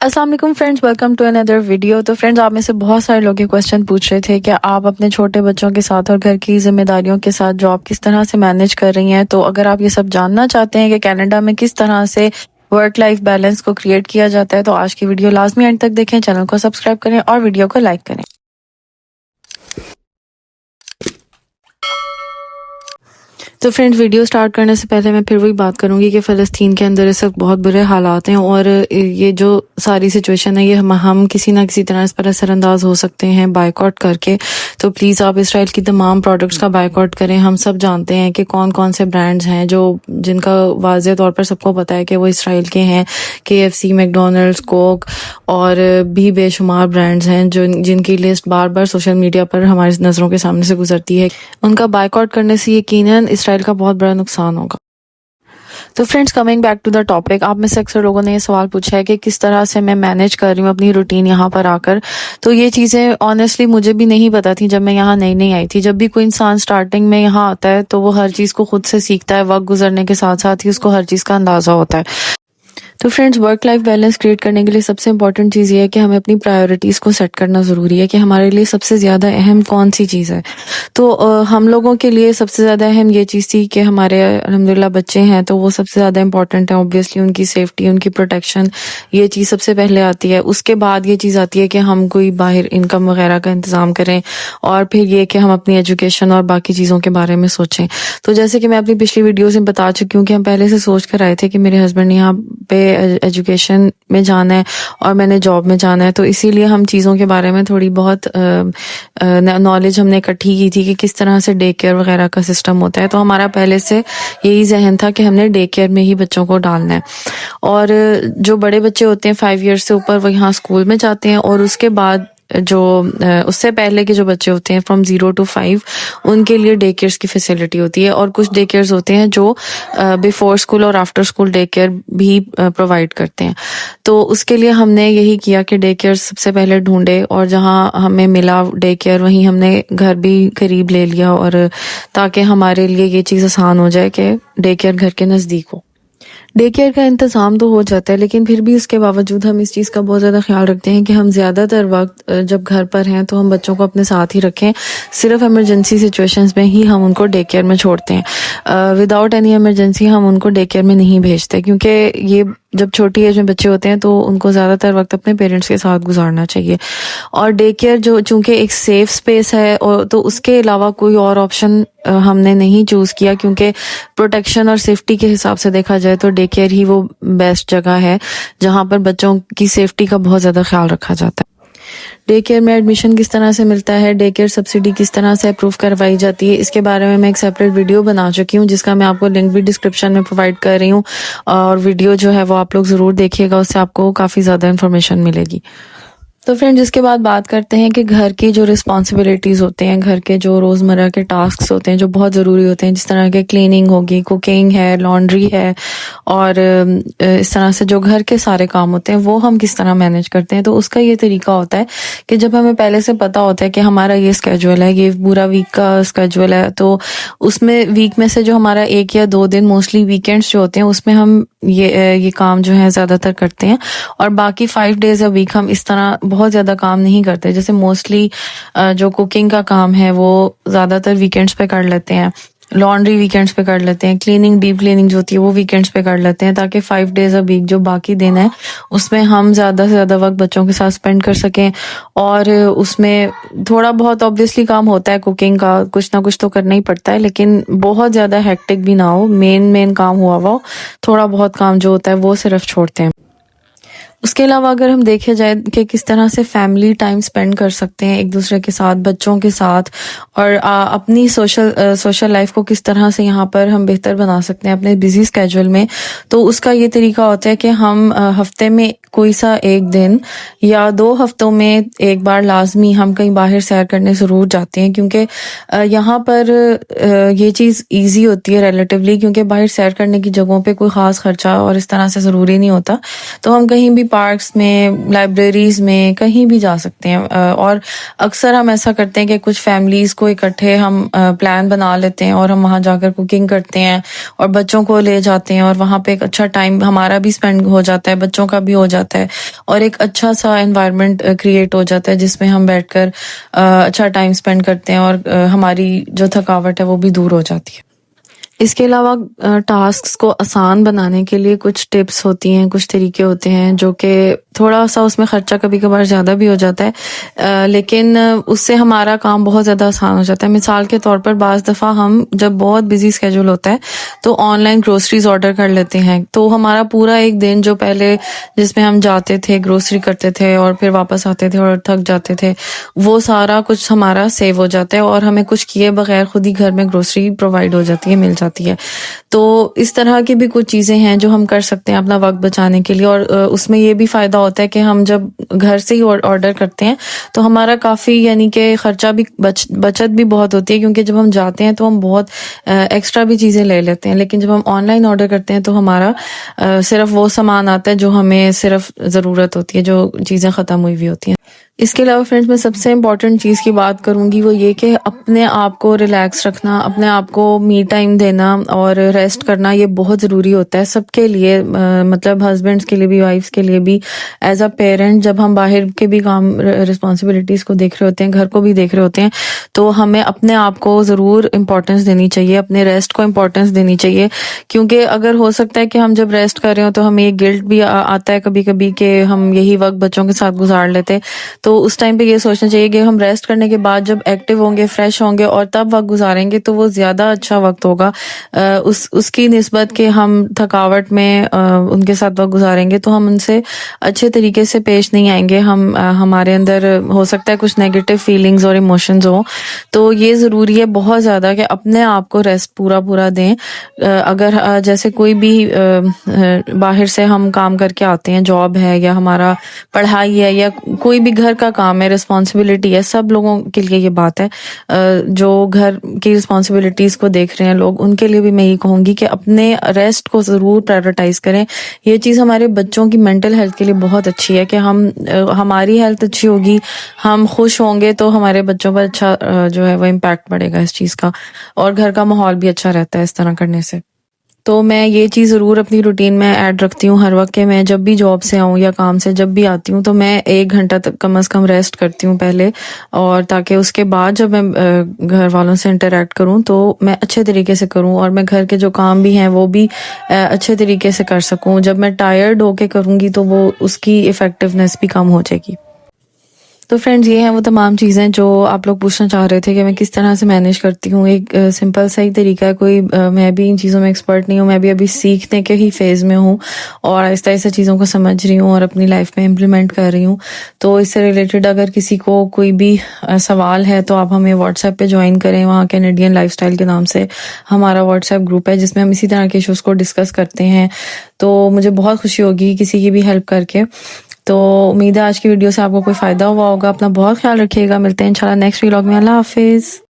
السلام علیکم friends, welcome to اندر ویڈیو۔ تو فرینڈز، آپ میں سے بہت سارے لوگ یہ کوشچن پوچھ رہے تھے کہ آپ اپنے چھوٹے بچوں کے ساتھ اور گھر کی ذمہ داریوں کے ساتھ جاب کس طرح سے مینیج کر رہی ہیں۔ تو اگر آپ یہ سب جاننا چاہتے ہیں کہ کینیڈا میں کس طرح سے ورک لائف بیلنس کو کریٹ کیا جاتا ہے، تو آج کی ویڈیو لازمی اینڈ تک دیکھیں، چینل کو سبسکرائب کریں اور ویڈیو کو لائک کریں۔ تو فرینڈ، ویڈیو سٹارٹ کرنے سے پہلے میں پھر وہی بات کروں گی کہ فلسطین کے اندر اس وقت بہت برے حالات ہیں، اور یہ جو ساری سچویشن ہے یہ ہم کسی نہ کسی طرح اس پر اثر انداز ہو سکتے ہیں بائیکاٹ کر کے۔ تو پلیز آپ اسرائیل کی تمام پروڈکٹس کا بائیکاٹ کریں۔ ہم سب جانتے ہیں کہ کون کون سے برانڈز ہیں جن کا واضح طور پر سب کو پتہ ہے کہ وہ اسرائیل کے ہیں۔ KFC، میکڈونلڈس، کوک اور بھی بے شمار برانڈز ہیں جن کی لسٹ بار بار سوشل میڈیا پر ہماری نظروں کے سامنے سے گزرتی ہے۔ ان کا بائیکاٹ کرنے سے یقیناً اسرائیل کا بہت بڑا نقصان ہوگا۔ تو friends, coming back to the topic, آپ میں سے اکثر لوگوں نے یہ سوال پوچھا ہے کہ کس طرح سے میں مینیج کر رہی ہوں اپنی روٹین یہاں پر آ کر۔ تو یہ چیزیں آنیسٹلی مجھے بھی نہیں پتا تھی جب میں یہاں نئی آئی تھی۔ جب بھی کوئی انسان سٹارٹنگ میں یہاں آتا ہے تو وہ ہر چیز کو خود سے سیکھتا ہے، وقت گزرنے کے ساتھ ساتھ ہی اس کو ہر چیز کا اندازہ ہوتا ہے۔ تو friends, work life balance create کرنے کے لیے سب سے امپورٹنٹ چیز یہ ہے کہ ہمیں اپنی پرائیورٹیز کو سیٹ کرنا ضروری ہے کہ ہمارے لیے سب سے زیادہ اہم کون سی چیز ہے۔ تو ہم لوگوں کے لیے سب سے زیادہ اہم یہ چیز تھی کہ ہمارے الحمدللہ بچے ہیں، تو وہ سب سے زیادہ امپورٹنٹ ہے۔ اوبویسلی ان کی سیفٹی، ان کی پروٹیکشن، یہ چیز سب سے پہلے آتی ہے۔ اس کے بعد یہ چیز آتی ہے کہ ہم کوئی باہر انکم وغیرہ کا انتظام کریں، اور پھر یہ کہ ہم اپنی ایجوکیشن اور باقی چیزوں کے بارے میں سوچیں۔ تو جیسے کہ میں اپنی پچھلی ویڈیوز میں بتا چکی ہوں کہ ہم پہلے سے سوچ کر آئے تھے کہ میرے ہسبینڈ یہاں پہ ایجوکیشن میں جانا ہے اور میں نے جاب میں جانا ہے، تو اسی لیے ہم چیزوں کے بارے میں تھوڑی بہت نالج ہم نے اکٹھی کی تھی کہ کس طرح سے ڈے کیئر وغیرہ کا سسٹم ہوتا ہے۔ تو ہمارا پہلے سے یہی ذہن تھا کہ ہم نے ڈے کیئر میں ہی بچوں کو ڈالنا ہے، اور جو بڑے بچے ہوتے ہیں 5 ایئرس سے اوپر وہ یہاں اسکول میں جاتے ہیں، اور اس کے بعد جو اس سے پہلے کے جو بچے ہوتے ہیں فرام 0 to 5 ان کے لیے ڈے کیئرس کی فیسلٹی ہوتی ہے، اور کچھ ڈے کیئرز ہوتے ہیں جو بیفور اسکول اور آفٹر اسکول ڈے کیئر بھی پرووائڈ کرتے ہیں۔ تو اس کے لیے ہم نے یہی کیا کہ ڈے کیئر سب سے پہلے ڈھونڈے، اور جہاں ہمیں ملا ڈے کیئر وہیں ہم نے گھر بھی قریب لے لیا، اور تاکہ ہمارے لیے یہ چیز آسان ہو جائے کہ ڈے کیئر گھر کے نزدیک ہو۔ ڈے کیئر کا انتظام تو ہو جاتا ہے، لیکن پھر بھی اس کے باوجود ہم اس چیز کا بہت زیادہ خیال رکھتے ہیں کہ ہم زیادہ تر وقت جب گھر پر ہیں تو ہم بچوں کو اپنے ساتھ ہی رکھیں۔ صرف ایمرجنسی سچویشنز میں ہی ہم ان کو ڈے کیئر میں چھوڑتے ہیں۔ وداؤٹ اینی ایمرجنسی ہم ان کو ڈے کیئر میں نہیں بھیجتے، کیونکہ یہ جب چھوٹی ایج میں بچے ہوتے ہیں تو ان کو زیادہ تر وقت اپنے پیرنٹس کے ساتھ گزارنا چاہیے۔ اور ڈے کیئر چونکہ ایک سیف اسپیس ہے، اور تو اس کے علاوہ کوئی اور آپشن ہم نے نہیں چوز کیا، کیونکہ پروٹیکشن اور سیفٹی کے حساب سے دیکھا جائے تو ڈے کیئر ہی وہ بیسٹ جگہ ہے جہاں پر بچوں کی سیفٹی کا بہت زیادہ خیال رکھا جاتا ہے۔ ڈے کیئر میں ایڈمیشن کس طرح سے ملتا ہے، ڈے کیئر سبسڈی کس طرح سے اپروو کروائی جاتی ہے، اس کے بارے میں ایک سیپریٹ ویڈیو بنا چکی ہوں جس کا میں آپ کو لنک بھی ڈسکرپشن میں پرووائڈ کر رہی ہوں، اور ویڈیو جو ہے وہ آپ لوگ ضرور دیکھیے گا، اس سے آپ کو کافی زیادہ انفارمیشن ملے گی۔ تو فرینڈ، اس کے بعد بات کرتے ہیں کہ گھر کی جو رسپانسبلٹیز ہوتے ہیں، گھر کے جو روزمرہ کے ٹاسکس ہوتے ہیں جو بہت ضروری ہوتے ہیں، جس طرح کے کلیننگ ہوگی، کوکنگ ہے، لانڈری ہے، اور اس طرح سے جو گھر کے سارے کام ہوتے ہیں وہ ہم کس طرح مینیج کرتے ہیں۔ تو اس کا یہ طریقہ ہوتا ہے کہ جب ہمیں پہلے سے پتہ ہوتا ہے کہ ہمارا یہ اسکیجول ہے، یہ پورا ویک کا اسکیجول ہے، تو اس میں ویک میں سے جو ہمارا 1 یا 2 دن، موسٹلی ویکینڈس جو ہوتے ہیں، اس میں ہم یہ کام جو ہے زیادہ تر کرتے ہیں، اور باقی 5 days a week ہم اس طرح بہت زیادہ کام نہیں کرتے۔ جیسے موسٹلی جو کوکنگ کا کام ہے وہ زیادہ تر ویکینڈس پہ کر لیتے ہیں، لانڈری ویکینڈس پہ کر لیتے ہیں، کلیننگ، ڈیپ کلیننگ جو ہوتی ہے وہ ویکینڈس پہ کر لیتے ہیں، تاکہ 5 days a week جو باقی دن ہے اس میں ہم زیادہ سے زیادہ وقت بچوں کے ساتھ اسپینڈ کر سکیں۔ اور اس میں تھوڑا بہت آبویسلی کام ہوتا ہے کوکنگ کا، کچھ نہ کچھ تو کرنا ہی پڑتا ہے، لیکن بہت زیادہ ہیکٹک بھی نہ ہو، مین کام ہوا ہوا ہو، تھوڑا بہت کام جو ہوتا ہے وہ صرف چھوڑتے ہیں۔ اس کے علاوہ اگر ہم دیکھے جائے کہ کس طرح سے فیملی ٹائم سپینڈ کر سکتے ہیں ایک دوسرے کے ساتھ، بچوں کے ساتھ، اور اپنی سوشل لائف کو کس طرح سے یہاں پر ہم بہتر بنا سکتے ہیں اپنے بزی اسکیجول میں، تو اس کا یہ طریقہ ہوتا ہے کہ ہم ہفتے میں کوئی سا 1 دن یا 2 ہفتوں میں ایک بار لازمی ہم کہیں باہر سیر کرنے ضرور جاتے ہیں، کیونکہ یہاں پر یہ چیز ایزی ہوتی ہے ریلیٹیولی، کیونکہ باہر سیر کرنے کی جگہوں پہ کوئی خاص خرچہ اور اس طرح سے ضروری نہیں ہوتا، تو ہم کہیں بھی پارکس میں، لائبریریز میں، کہیں بھی جا سکتے ہیں. اور اکثر ہم ایسا کرتے ہیں کہ کچھ فیملیز کو اکٹھے ہم پلان بنا لیتے ہیں اور ہم وہاں جا کر کوکنگ کرتے ہیں اور بچوں کو لے جاتے ہیں اور وہاں پہ ایک اچھا ٹائم ہمارا بھی اسپینڈ ہو جاتا ہے، بچوں کا بھی ہو جاتا ہے اور ایک اچھا سا انوائرمنٹ کریٹ ہو جاتا ہے جس میں ہم بیٹھ کر اچھا ٹائم اسپینڈ کرتے ہیں اور ہماری جو تھکاوٹ ہے وہ بھی دور ہو جاتی ہے. اس کے علاوہ ٹاسکس کو آسان بنانے کے لیے کچھ ٹپس ہوتی ہیں، کچھ طریقے ہوتے ہیں جو کہ تھوڑا سا اس میں خرچہ کبھی کبھار زیادہ بھی ہو جاتا ہے، لیکن اس سے ہمارا کام بہت زیادہ آسان ہو جاتا ہے. مثال کے طور پر بعض دفعہ ہم جب بہت بزی اسکیجول ہوتا ہے تو آن لائن گروسریز آرڈر کر لیتے ہیں، تو ہمارا پورا ایک دن جو پہلے جس میں ہم جاتے تھے، گروسری کرتے تھے اور پھر واپس آتے تھے اور تھک جاتے تھے، وہ سارا کچھ ہمارا سیو ہو جاتا ہے اور ہمیں کچھ کیے بغیر خود ہی گھر میں گروسری پرووائڈ ہو جاتی ہے، مل جاتی ہے. تو اس طرح کی بھی کچھ چیزیں ہیں جو ہم کر سکتے ہیں اپنا وقت بچانے کے لیے. اور اس میں یہ بھی فائدہ ہوتا ہے کہ ہم جب گھر سے ہی آرڈر کرتے ہیں تو ہمارا کافی یعنی کہ خرچہ بھی بچت بھی بہت ہوتی ہے، کیونکہ جب ہم جاتے ہیں تو ہم بہت ایکسٹرا بھی چیزیں لے لیتے ہیں، لیکن جب ہم آن لائن آرڈر کرتے ہیں تو ہمارا صرف وہ سامان آتا ہے جو ہمیں صرف ضرورت ہوتی ہے، جو چیزیں ختم ہوئی ہوئی ہوتی ہیں. اس کے علاوہ فرینڈز، میں سب سے امپورٹنٹ چیز کی بات کروں گی وہ یہ کہ اپنے آپ کو ریلیکس رکھنا، اپنے آپ کو می ٹائم دینا اور ریسٹ کرنا، یہ بہت ضروری ہوتا ہے سب کے لیے، مطلب ہسبینڈس کے لیے بھی، وائفس کے لیے بھی. ایز اے پیرنٹ جب ہم باہر کے بھی کام رسپانسبلٹیز کو دیکھ رہے ہوتے ہیں، گھر کو بھی دیکھ رہے ہوتے ہیں، تو ہمیں اپنے آپ کو ضرور امپورٹنس دینی چاہیے، اپنے ریسٹ کو امپورٹنس دینی چاہیے. کیونکہ اگر ہو سکتا ہے کہ ہم جب ریسٹ کر رہے ہوں تو ہمیں یہ گلٹ بھی آتا ہے کبھی کبھی کہ ہم یہی وقت بچوں کے ساتھ گزار لیتے، تو اس ٹائم پہ یہ سوچنا چاہیے کہ ہم ریسٹ کرنے کے بعد جب ایکٹیو ہوں گے، فریش ہوں گے اور تب وقت گزاریں گے تو وہ زیادہ اچھا وقت ہوگا اس کی نسبت کہ ہم تھکاوٹ میں ان کے ساتھ وقت گزاریں گے تو ہم ان سے اچھے طریقے سے پیش نہیں آئیں گے. ہمارے اندر ہو سکتا ہے کچھ نیگیٹو فیلنگز اور ایموشنز ہوں، تو یہ ضروری ہے بہت زیادہ کہ اپنے آپ کو ریسٹ پورا دیں. اگر جیسے کوئی بھی باہر سے ہم کام کر کے آتے ہیں، جاب ہے یا ہمارا پڑھائی ہے یا کوئی بھی گھر کا کام ہے، رسپانسبلٹی ہے، سب لوگوں کے لیے یہ بات ہے. جو گھر کی رسپانسبلٹیز کو دیکھ رہے ہیں لوگ، ان کے لیے بھی میں یہ کہوں گی کہ اپنے ریسٹ کو ضرور پرائیورٹائز کریں. یہ چیز ہمارے بچوں کی مینٹل ہیلتھ کے لیے بہت اچھی ہے کہ ہماری ہیلتھ اچھی ہوگی، ہم خوش ہوں گے تو ہمارے بچوں پر اچھا جو ہے وہ امپیکٹ پڑے گا اس چیز کا، اور گھر کا ماحول بھی اچھا رہتا ہے اس طرح کرنے سے. تو میں یہ چیز ضرور اپنی روٹین میں ایڈ رکھتی ہوں ہر وقت کہ میں جب بھی جاب سے آؤں یا کام سے جب بھی آتی ہوں تو میں 1 گھنٹہ تک کم از کم ریسٹ کرتی ہوں پہلے، اور تاکہ اس کے بعد جب میں گھر والوں سے انٹریکٹ کروں تو میں اچھے طریقے سے کروں اور میں گھر کے جو کام بھی ہیں وہ بھی اچھے طریقے سے کر سکوں. جب میں ٹائرڈ ہو کے کروں گی تو وہ اس کی افیکٹونیس بھی کم ہو جائے گی. تو فرینڈز، یہ ہیں وہ تمام چیزیں جو آپ لوگ پوچھنا چاہ رہے تھے کہ میں کس طرح سے مینیج کرتی ہوں. ایک سمپل سا ہی طریقہ ہے، کوئی میں بھی ان چیزوں میں ایکسپرٹ نہیں ہوں، میں بھی ابھی سیکھنے کے ہی فیز میں ہوں اور آہستہ آہستہ چیزوں کو سمجھ رہی ہوں اور اپنی لائف میں امپلیمنٹ کر رہی ہوں. تو اس سے ریلیٹڈ اگر کسی کو کوئی بھی سوال ہے تو آپ ہمیں واٹس ایپ پہ جوائن کریں. وہاں کینیڈین لائف اسٹائل کے نام سے ہمارا واٹس ایپ گروپ ہے جس میں ہم اسی طرح کے ایشوز کو ڈسکس کرتے ہیں. تو مجھے بہت خوشی ہوگی کسی کی بھی ہیلپ کر کے. تو امید ہے آج کی ویڈیو سے آپ کو کوئی فائدہ ہوا ہوگا. اپنا بہت خیال رکھیے گا، ملتے ہیں انشاءاللہ نیکسٹ ولاگ میں. اللہ حافظ.